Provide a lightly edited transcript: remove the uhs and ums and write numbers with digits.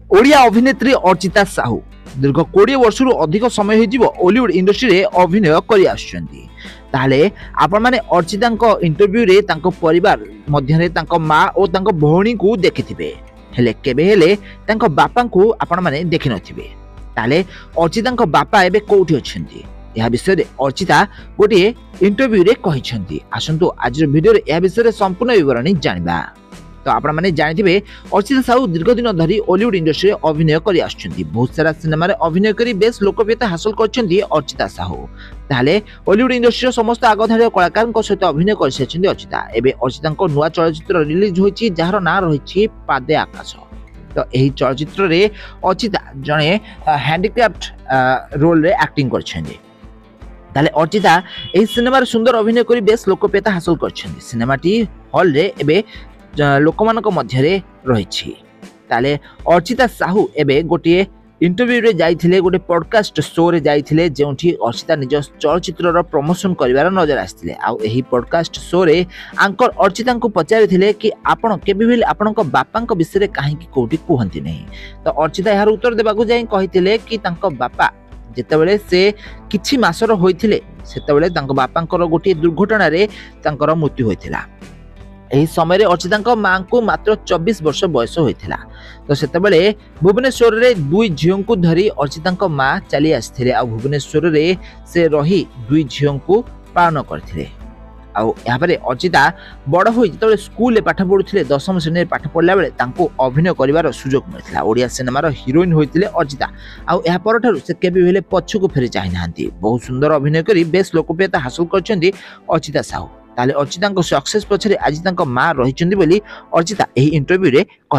ओडिया अभिनेत्री अर्चिता साहू दीर्घ 20 वर्ष अधिक समय हॉलीवुड इंडस्ट्री रे अभिनय करि आछुछंती। ताले आपण माने अर्चिता इंटरव्यू रे तांको परिवार मध्य तांको माँ और तांको भौणी को देखिथिबे, हेले केबे हेले तांको बापा को आपण माने देखि नथिबे। ताले अर्चिता बापा एबे कोठी अछंती यह विषय रे अर्चिता गोटे इंटरव्यू रे कहिसंती। आसंतु आज वीडियो रे यह विषय रे संपूर्ण विवरणी जानिबा। तो आपण माने जानिथिबे अर्चिता साहू दीर्घ दिन धरी हॉलीवुड इंडस्ट्री अभिनय करि आछुछंती। बहुत सारा सिनेमा रे अभिनय करी बेस लोकप्रियता हासिल करछंती अर्चिता साहू। ताले हॉलीवुड इंडस्ट्री समस्त आगधारी कलाकार सहित अभिनय करछंती अर्चिता। एबे अर्चिता नुआ चलचित्र रिलीज होईची जहार ना रहिछि पादे आकाश। तो एही चलचित्र रे अर्चिता जणे हैंडीक्राफ्ट रोल रे एक्टिंग करछंती। ताले अर्चिता एही सिनेमा रे सुंदर अभिनय करी बेस लोकप्रियता हासिल करछंती। सिनेमाटी हॉल रे एबे लोकमानक मध्यरे रहिछि। ताले अर्चिता साहू एबे गोटे इंटरव्यू रे जाइथिले, गोटे पॉडकास्ट शो रे जाइथिले जेउठी अर्चिता निज चलचित्र रो प्रमोशन करिवार नजर आस्थिले। आ एही पॉडकास्ट शो रे आंकर अर्चिता को पचारिथिले कि आपण केबे भी आपनक बापांक विषय रे काहे कि कोठी कहंती नहीं। तो अर्चिता यार उत्तर देबाकू जाई कहिथिले कि तांको बापा जेतेबेले से किछि मासर होइथिले सेतेबेले तांको बापांकर गोटे दुर्घटना रे तांकर मृत्यु होइथिला। एही समय अर्चिता माँ को मात्र 24 वर्ष बयस होइथिला। तो सेतेबेले भुवनेश्वर रे दुई झियों को धरी अर्चिता माँ चली आस्थिले। आ भुवनेश्वर रे से रही दुई झियों को पालन करथिले। आउ यापरे अर्चिता बड़ होई जतबेले स्कूल रे पाठ पढुथिले, 10वीं श्रेणी रे पाठ पढला बेले तांको अभिनय करिवार सुजोग मिलिथिला। ओडिया सिनेमा रो हीरोइन होइथिले अर्चिता। आउ या परठारु से केबे हेले पछकु फेरि चाहि नाहंती। बहुत सुंदर अभिनय करी बेस लोकप्रियता हासिल करछंती अर्चिता साहू। ताले अर्चिता सक्सेस पछरे आज तांको माँ रहिचंदी बोली अर्चिता एही इंटरव्यू रे कहि।